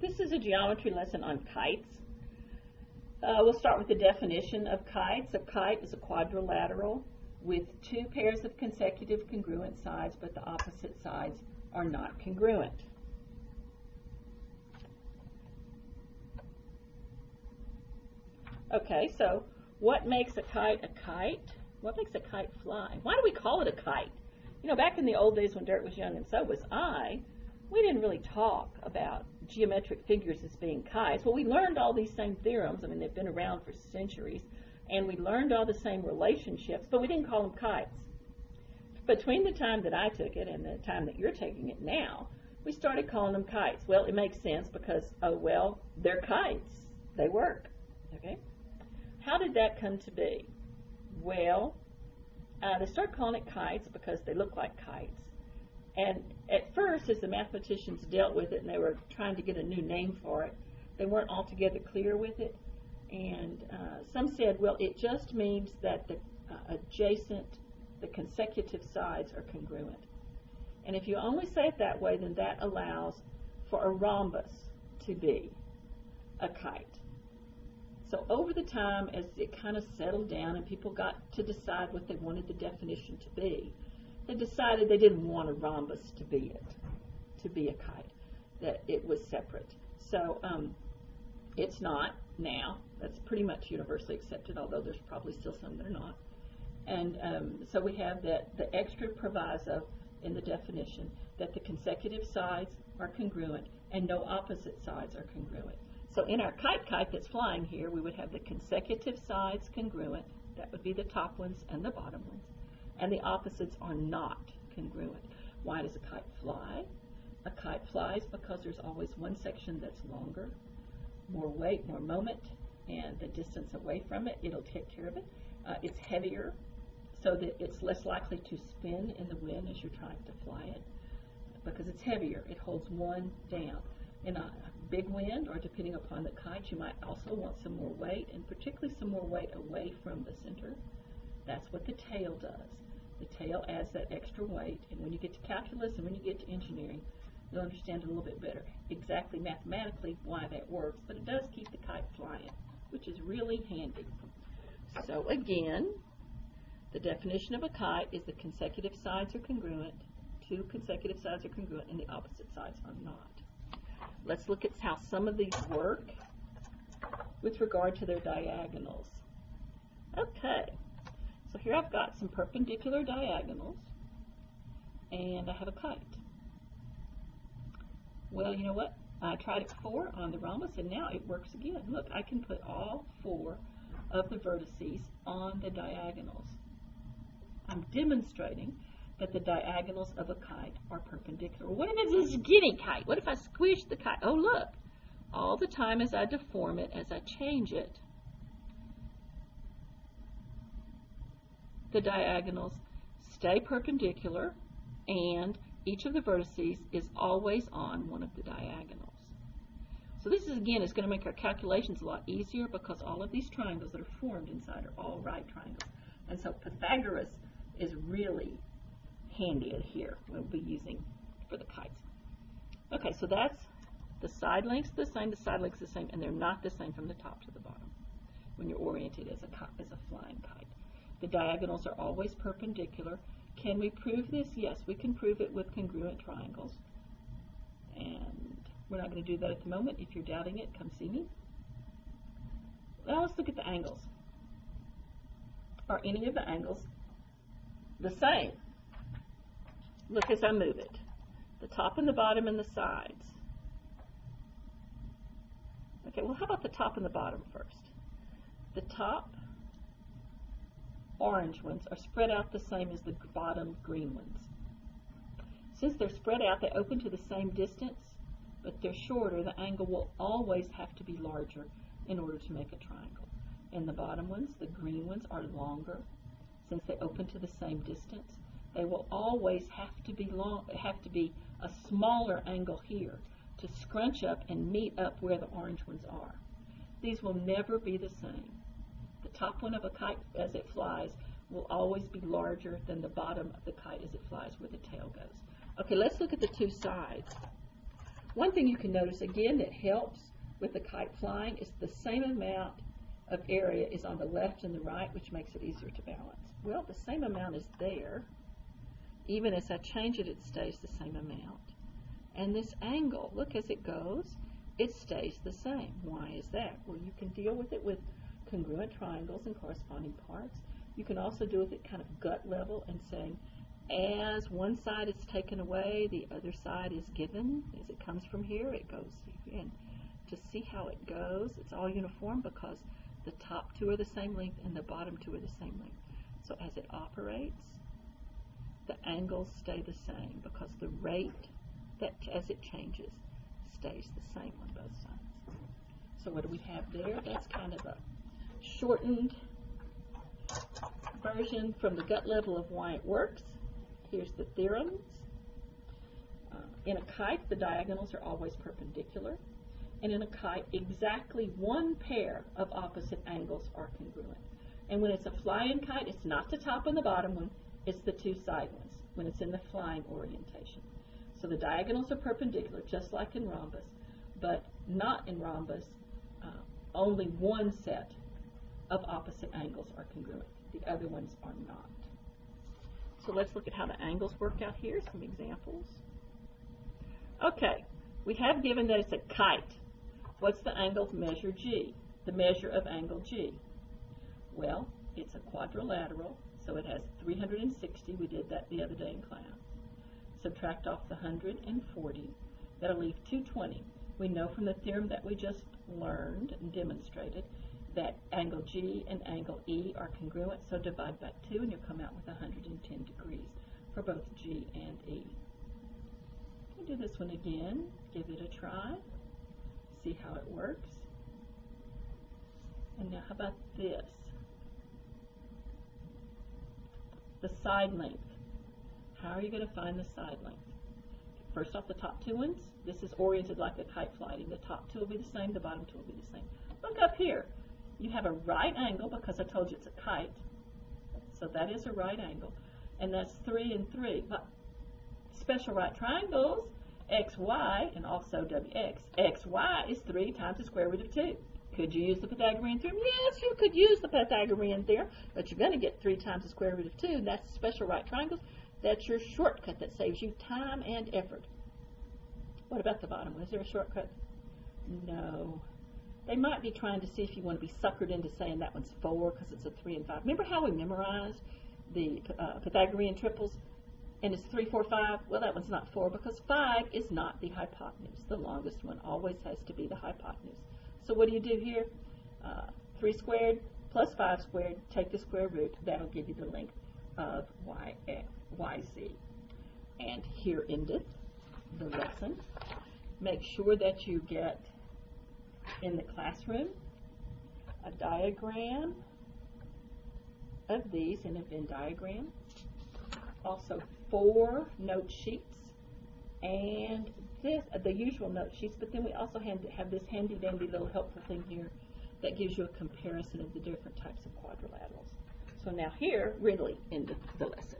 This is a geometry lesson on kites. We'll start with the definition of kites. A kite is a quadrilateral with two pairs of consecutive congruent sides, but the opposite sides are not congruent. Okay, so what makes a kite a kite? What makes a kite fly? Why do we call it a kite? You know, back in the old days when Dirt was young and so was I, we didn't really talk about geometric figures as being kites. Well, we learned all these same theorems. I mean, they've been around for centuries. And we learned all the same relationships, but we didn't call them kites. Between the time that I took it and the time that you're taking it now, we started calling them kites. Well, it makes sense because, oh, well, they're kites. They work. Okay? How did that come to be? Well, they started calling it kites because they look like kites. And at first, as the mathematicians dealt with it and they were trying to get a new name for it, they weren't altogether clear with it. And some said, well, it just means that the the consecutive sides are congruent. And if you only say it that way, then that allows for a rhombus to be a kite. So over the time, as it kind of settled down and people got to decide what they wanted the definition to be, they decided they didn't want a rhombus to be a kite, that it was separate. So it's not now. That's pretty much universally accepted, although there's probably still some that are not. And so we have that the extra proviso in the definition that the consecutive sides are congruent and no opposite sides are congruent. So in our kite that's flying here, we would have the consecutive sides congruent. That would be the top ones and the bottom ones. And the opposites are not congruent. Why does a kite fly? A kite flies because there's always one section that's longer, more weight, more moment, and the distance away from it, it'll take care of it. It's heavier, so that it's less likely to spin in the wind as you're trying to fly it, because it's heavier. It holds one down. In a big wind, or depending upon the kite, you might also want some more weight, and particularly some more weight away from the center. That's what the tail does. The tail adds that extra weight, and when you get to calculus and when you get to engineering, you'll understand it a little bit better exactly mathematically why that works, but it does keep the kite flying, which is really handy. So again, the definition of a kite is the consecutive sides are congruent, two consecutive sides are congruent, and the opposite sides are not. Let's look at how some of these work with regard to their diagonals. Okay, so here I've got some perpendicular diagonals, and I have a kite. Well, you know what? I tried it before on the rhombus, and now it works again. Look, I can put all four of the vertices on the diagonals. I'm demonstrating that the diagonals of a kite are perpendicular. What if it's a skinny kite? What if I squish the kite? Oh, look. All the time as I deform it, as I change it, the diagonals stay perpendicular, and each of the vertices is always on one of the diagonals. So this is, again, is going to make our calculations a lot easier because all of these triangles that are formed inside are all right triangles. And so Pythagoras is really handy here. We'll be using for the kites. Okay, so that's the side lengths the same, the side lengths the same, and they're not the same from the top to the bottom when you're oriented as a flying kite. The diagonals are always perpendicular. Can we prove this? Yes, we can prove it with congruent triangles. And we're not going to do that at the moment. If you're doubting it, come see me. Now let's look at the angles. Are any of the angles the same? Look as I move it. The top and the bottom and the sides. Okay, well, how about the top and the bottom first? The top orange ones are spread out the same as the bottom green ones. Since they're spread out, they open to the same distance, but they're shorter. The angle will always have to be larger in order to make a triangle. And the bottom ones, the green ones, are longer. Since they open to the same distance, they will always have to be a smaller angle here to scrunch up and meet up where the orange ones are. These will never be the same. The top one of a kite as it flies will always be larger than the bottom of the kite as it flies where the tail goes. Okay, let's look at the two sides. One thing you can notice again that helps with the kite flying is the same amount of area is on the left and the right, which makes it easier to balance. Well, the same amount is there. Even as I change it, it stays the same amount. And this angle, look, as it goes, it stays the same. Why is that? Well, you can deal with it with congruent triangles and corresponding parts. You can also do with it kind of gut level and saying, as one side is taken away, the other side is given. As it comes from here, it goes here. And to see how it goes, it's all uniform because the top two are the same length and the bottom two are the same length. So as it operates, the angles stay the same because the rate that as it changes stays the same on both sides. So what do we have there? That's kind of a shortened version from the gut level of why it works. Here's the theorems. In a kite, the diagonals are always perpendicular. And in a kite, exactly one pair of opposite angles are congruent. And when it's a flying kite, it's not the top and the bottom one, it's the two side ones when it's in the flying orientation. So the diagonals are perpendicular, just like in rhombus, but not in rhombus. Only one set of opposite angles are congruent. The other ones are not. So let's look at how the angles work out here, some examples. Okay, we have given that it's a kite. What's the angle measure G? The measure of angle G. Well, it's a quadrilateral, so it has 360. We did that the other day in class. Subtract off the 140. That'll leave 220. We know from the theorem that we just learned and demonstrated that angle G and angle E are congruent, so divide by 2 and you'll come out with 110 degrees for both G and E. We'll do this one again, give it a try, see how it works. And now how about this? The side length. How are you going to find the side length? First off, the top two ones, this is oriented like a kite flying. The top two will be the same, the bottom two will be the same. Look up here. You have a right angle because I told you it's a kite. So that is a right angle. And that's 3 and 3. But special right triangles, xy and also wx. xy is 3 times the square root of 2. Could you use the Pythagorean theorem? Yes, you could use the Pythagorean theorem, but you're going to get 3 times the square root of 2, and that's special right triangles. That's your shortcut that saves you time and effort. What about the bottom one? Is there a shortcut? No. They might be trying to see if you want to be suckered into saying that one's 4 because it's a 3 and 5. Remember how we memorized the Pythagorean triples? And it's 3, 4, 5. Well, that one's not 4 because 5 is not the hypotenuse. The longest one always has to be the hypotenuse. So what do you do here? 3 squared plus 5 squared, take the square root. That'll give you the length of YZ. And here endeth the lesson. Make sure that you get in the classroom a diagram of these in a Venn diagram. Also 4 note sheets and the usual note sheets, but then we also have this handy dandy little helpful thing here that gives you a comparison of the different types of quadrilaterals. So now here really ended the lesson.